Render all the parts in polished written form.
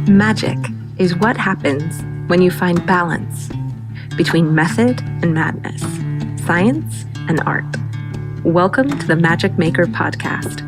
Magic is what happens when you find balance between method and madness, science and art. Welcome to the Magic Maker Podcast,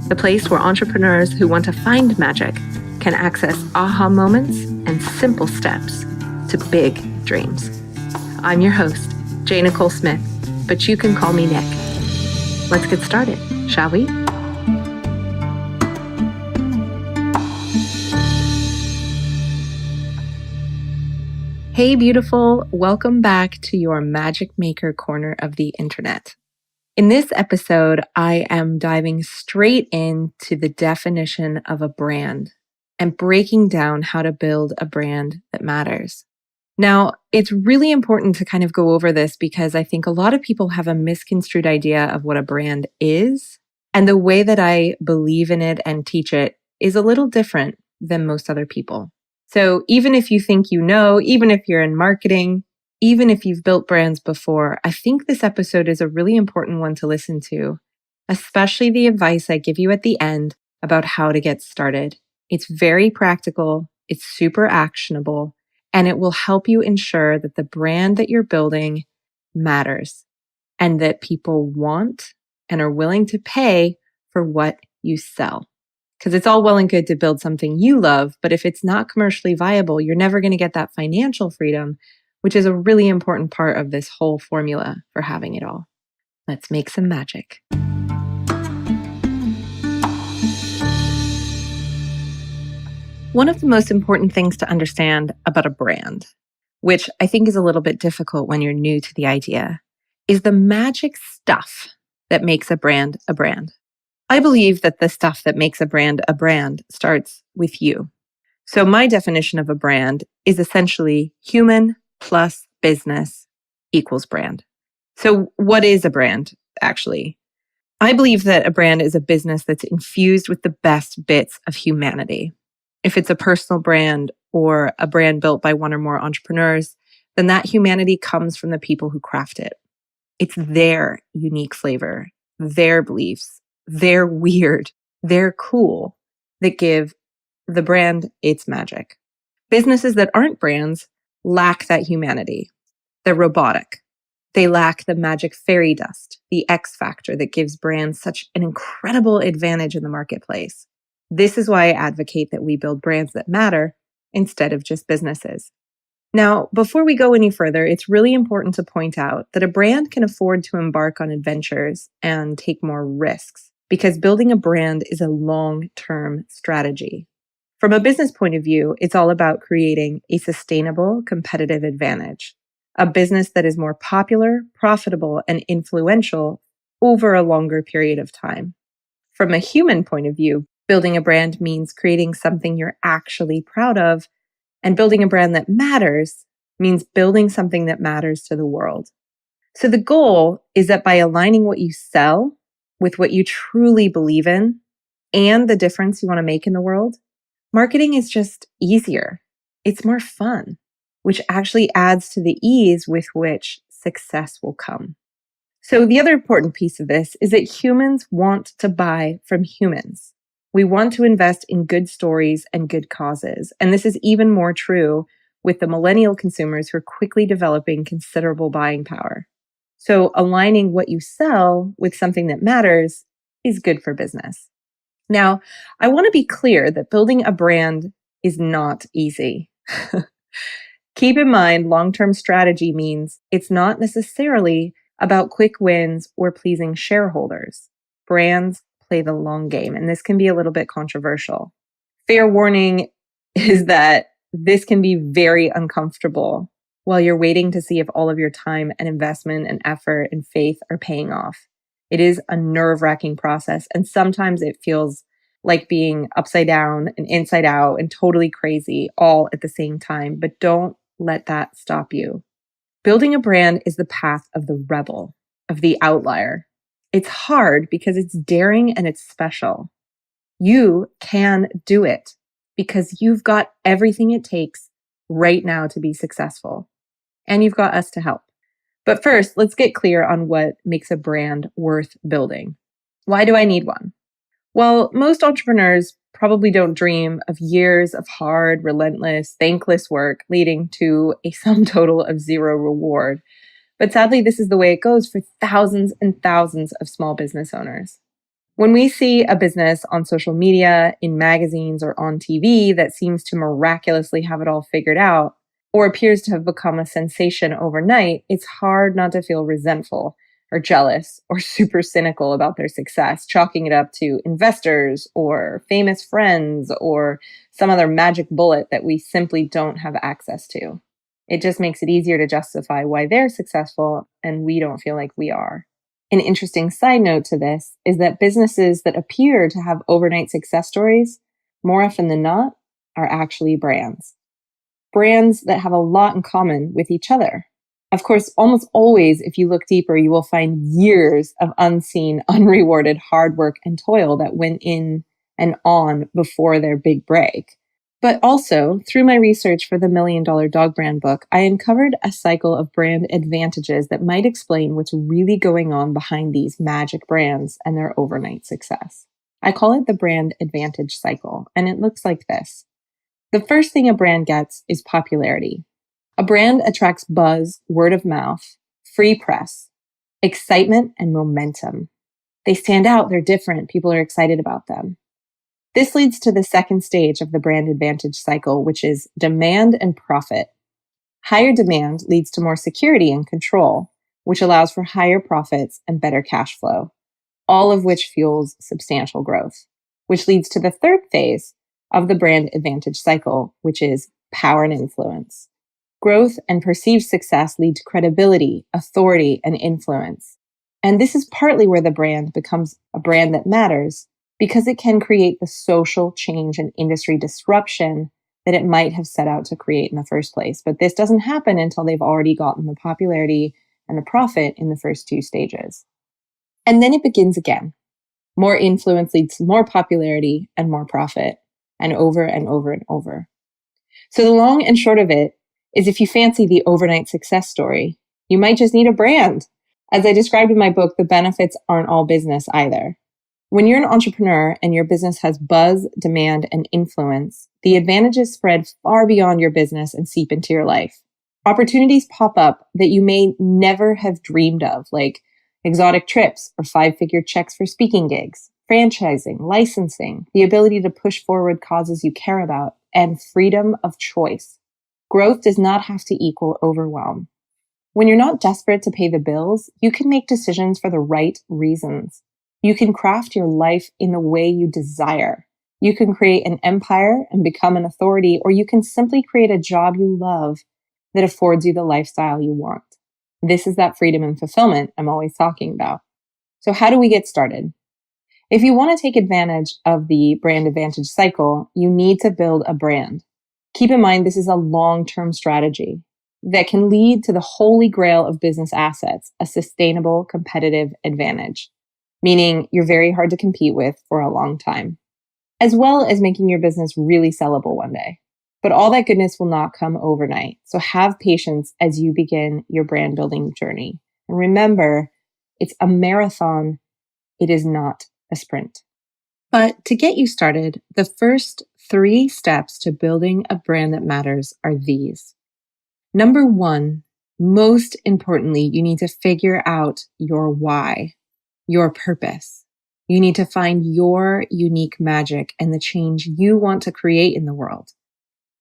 the place where entrepreneurs who want to find magic can access aha moments and simple steps to big dreams. I'm your host, JNicholeSmith, but you can call me Nick. Let's get started, shall we? Hey, beautiful. Welcome back to your Magic Maker corner of the internet. In this episode, I am diving straight into the definition of a brand and breaking down how to build a brand that matters. Now, it's really important to kind of go over this because I think a lot of people have a misconstrued idea of what a brand is, and the way that I believe in it and teach it is a little different than most other people. So even if you think you know, even if you're in marketing, even if you've built brands before, I think this episode is a really important one to listen to, especially the advice I give you at the end about how to get started. It's very practical, it's super actionable, and it will help you ensure that the brand that you're building matters and that people want and are willing to pay for what you sell. Because it's all well and good to build something you love, but if it's not commercially viable, you're never going to get that financial freedom, which is a really important part of this whole formula for having it all. Let's make some magic. One of the most important things to understand about a brand, which I think is a little bit difficult when you're new to the idea, is the magic stuff that makes a brand a brand. I believe that the stuff that makes a brand starts with you. So my definition of a brand is essentially human plus business equals brand. So what is a brand, actually? I believe that a brand is a business that's infused with the best bits of humanity. If it's a personal brand or a brand built by one or more entrepreneurs, then that humanity comes from the people who craft it. It's their unique flavor, their beliefs, they're weird, they're cool, that give the brand its magic. Businesses that aren't brands lack that humanity. They're robotic. They lack the magic fairy dust, the X factor that gives brands such an incredible advantage in the marketplace. This is why I advocate that we build brands that matter instead of just businesses. Now, before we go any further, it's really important to point out that a brand can afford to embark on adventures and take more risks, because building a brand is a long-term strategy. From a business point of view, it's all about creating a sustainable competitive advantage, a business that is more popular, profitable, and influential over a longer period of time. From a human point of view, building a brand means creating something you're actually proud of, and building a brand that matters means building something that matters to the world. So the goal is that by aligning what you sell with what you truly believe in and the difference you want to make in the world, marketing is just easier. It's more fun, which actually adds to the ease with which success will come. So the other important piece of this is that humans want to buy from humans. We want to invest in good stories and good causes. And this is even more true with the millennial consumers who are quickly developing considerable buying power. So aligning what you sell with something that matters is good for business. Now, I want to be clear that building a brand is not easy. Keep in mind, long-term strategy means it's not necessarily about quick wins or pleasing shareholders. Brands play the long game, and this can be a little bit controversial. Fair warning is that this can be very uncomfortable while you're waiting to see if all of your time and investment and effort and faith are paying off. It is a nerve-wracking process, and sometimes it feels like being upside down and inside out and totally crazy all at the same time, but don't let that stop you. Building a brand is the path of the rebel, of the outlier. It's hard because it's daring and it's special. You can do it because you've got everything it takes right now to be successful. And you've got us to help. But first, let's get clear on what makes a brand worth building. Why do I need one? Well, most entrepreneurs probably don't dream of years of hard, relentless, thankless work leading to a sum total of zero reward. But sadly, this is the way it goes for thousands and thousands of small business owners. When we see a business on social media, in magazines, or on TV that seems to miraculously have it all figured out, or appears to have become a sensation overnight, it's hard not to feel resentful or jealous or super cynical about their success, chalking it up to investors or famous friends or some other magic bullet that we simply don't have access to. It just makes it easier to justify why they're successful and we don't feel like we are. An interesting side note to this is that businesses that appear to have overnight success stories, more often than not, are actually brands. Brands that have a lot in common with each other. Of course, almost always, if you look deeper, you will find years of unseen, unrewarded hard work and toil that went in and on before their big break. But also, through my research for the $1 Million Dog Brand book, I uncovered a cycle of brand advantages that might explain what's really going on behind these magic brands and their overnight success. I call it the brand advantage cycle, and it looks like this. The first thing a brand gets is popularity. A brand attracts buzz, word of mouth, free press, excitement, and momentum. They stand out, they're different, people are excited about them. This leads to the second stage of the brand advantage cycle, which is demand and profit. Higher demand leads to more security and control, which allows for higher profits and better cash flow, all of which fuels substantial growth, which leads to the third phase of the brand advantage cycle, which is power and influence. Growth and perceived success lead to credibility, authority, and influence. And this is partly where the brand becomes a brand that matters, because it can create the social change and industry disruption that it might have set out to create in the first place. But this doesn't happen until they've already gotten the popularity and the profit in the first two stages. And then it begins again. More influence leads to more popularity and more profit, and over and over and over. So the long and short of it is, if you fancy the overnight success story, you might just need a brand. As I described in my book, the benefits aren't all business either. When you're an entrepreneur and your business has buzz, demand, and influence, the advantages spread far beyond your business and seep into your life. Opportunities pop up that you may never have dreamed of, like exotic trips or 5-figure checks for speaking gigs, franchising, licensing, the ability to push forward causes you care about, and freedom of choice. Growth does not have to equal overwhelm. When you're not desperate to pay the bills, you can make decisions for the right reasons. You can craft your life in the way you desire. You can create an empire and become an authority, or you can simply create a job you love that affords you the lifestyle you want. This is that freedom and fulfillment I'm always talking about. So how do we get started? If you want to take advantage of the brand advantage cycle, you need to build a brand. Keep in mind, this is a long-term strategy that can lead to the holy grail of business assets, a sustainable competitive advantage, meaning you're very hard to compete with for a long time, as well as making your business really sellable one day. But all that goodness will not come overnight. So have patience as you begin your brand building journey. And remember, it's a marathon. It is not a sprint. But to get you started, the first 3 steps to building a brand that matters are these. Number 1, most importantly, you need to figure out your why, your purpose. You need to find your unique magic and the change you want to create in the world.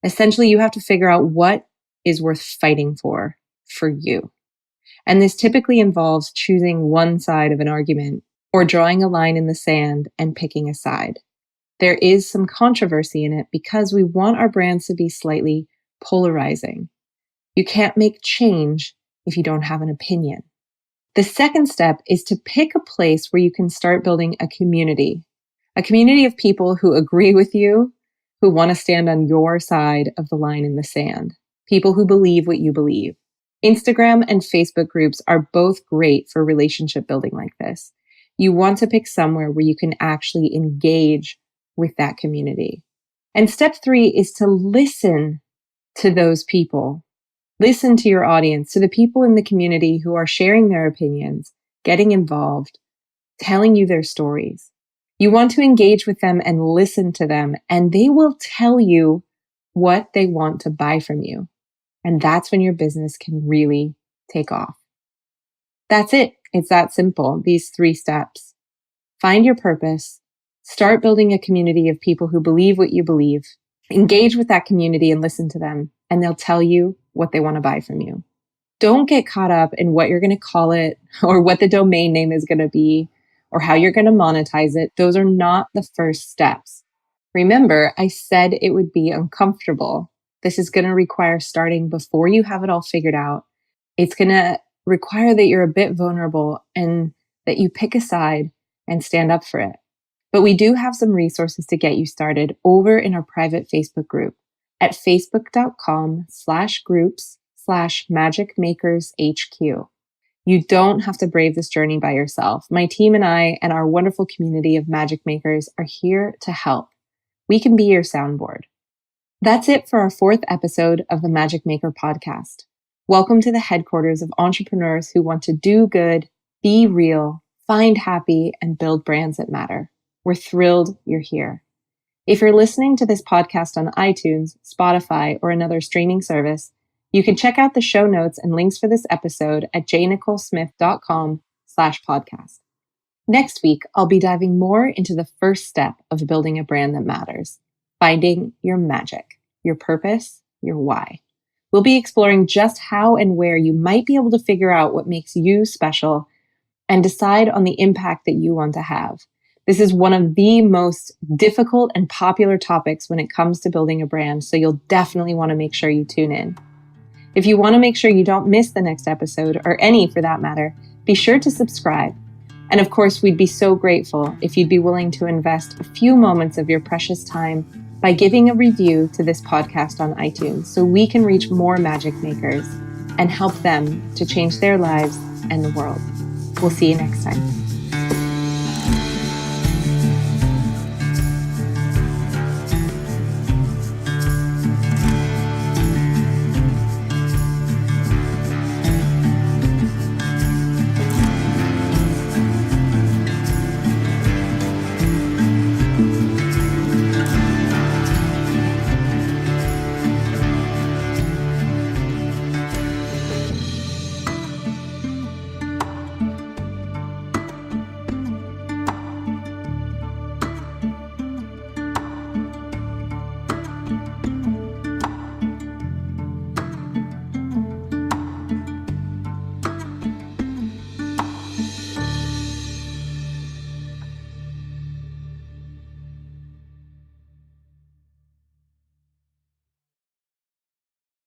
Essentially, you have to figure out what is worth fighting for you. And this typically involves choosing one side of an argument or drawing a line in the sand and picking a side. There is some controversy in it because we want our brands to be slightly polarizing. You can't make change if you don't have an opinion. The second step is to pick a place where you can start building a community of people who agree with you, who want to stand on your side of the line in the sand, people who believe what you believe. Instagram and Facebook groups are both great for relationship building like this. You want to pick somewhere where you can actually engage with that community. And step 3 is to listen to those people. Listen to your audience, to the people in the community who are sharing their opinions, getting involved, telling you their stories. You want to engage with them and listen to them, and they will tell you what they want to buy from you. And that's when your business can really take off. That's it. It's that simple. These 3 steps. Find your purpose, start building a community of people who believe what you believe, engage with that community and listen to them, and they'll tell you what they want to buy from you. Don't get caught up in what you're going to call it or what the domain name is going to be or how you're going to monetize it. Those are not the first steps. Remember, I said it would be uncomfortable. This is going to require starting before you have it all figured out. It's going to require that you're a bit vulnerable and that you pick a side and stand up for it. But we do have some resources to get you started over in our private Facebook group at facebook.com/groups/magicmakershq. You don't have to brave this journey by yourself. My team and I and our wonderful community of magic makers are here to help. We can be your soundboard. That's it for our 4th episode of the Magic Maker podcast. Welcome to the headquarters of entrepreneurs who want to do good, be real, find happy, and build brands that matter. We're thrilled you're here. If you're listening to this podcast on iTunes, Spotify, or another streaming service, you can check out the show notes and links for this episode at JNicholeSmith.com/podcast. Next week, I'll be diving more into the first step of building a brand that matters, finding your magic, your purpose, your why. We'll be exploring just how and where you might be able to figure out what makes you special and decide on the impact that you want to have. This is one of the most difficult and popular topics when it comes to building a brand, so you'll definitely want to make sure you tune in. If you want to make sure you don't miss the next episode, or any for that matter, be sure to subscribe. And of course, we'd be so grateful if you'd be willing to invest a few moments of your precious time by giving a review to this podcast on iTunes so we can reach more magic makers and help them to change their lives and the world. We'll see you next time.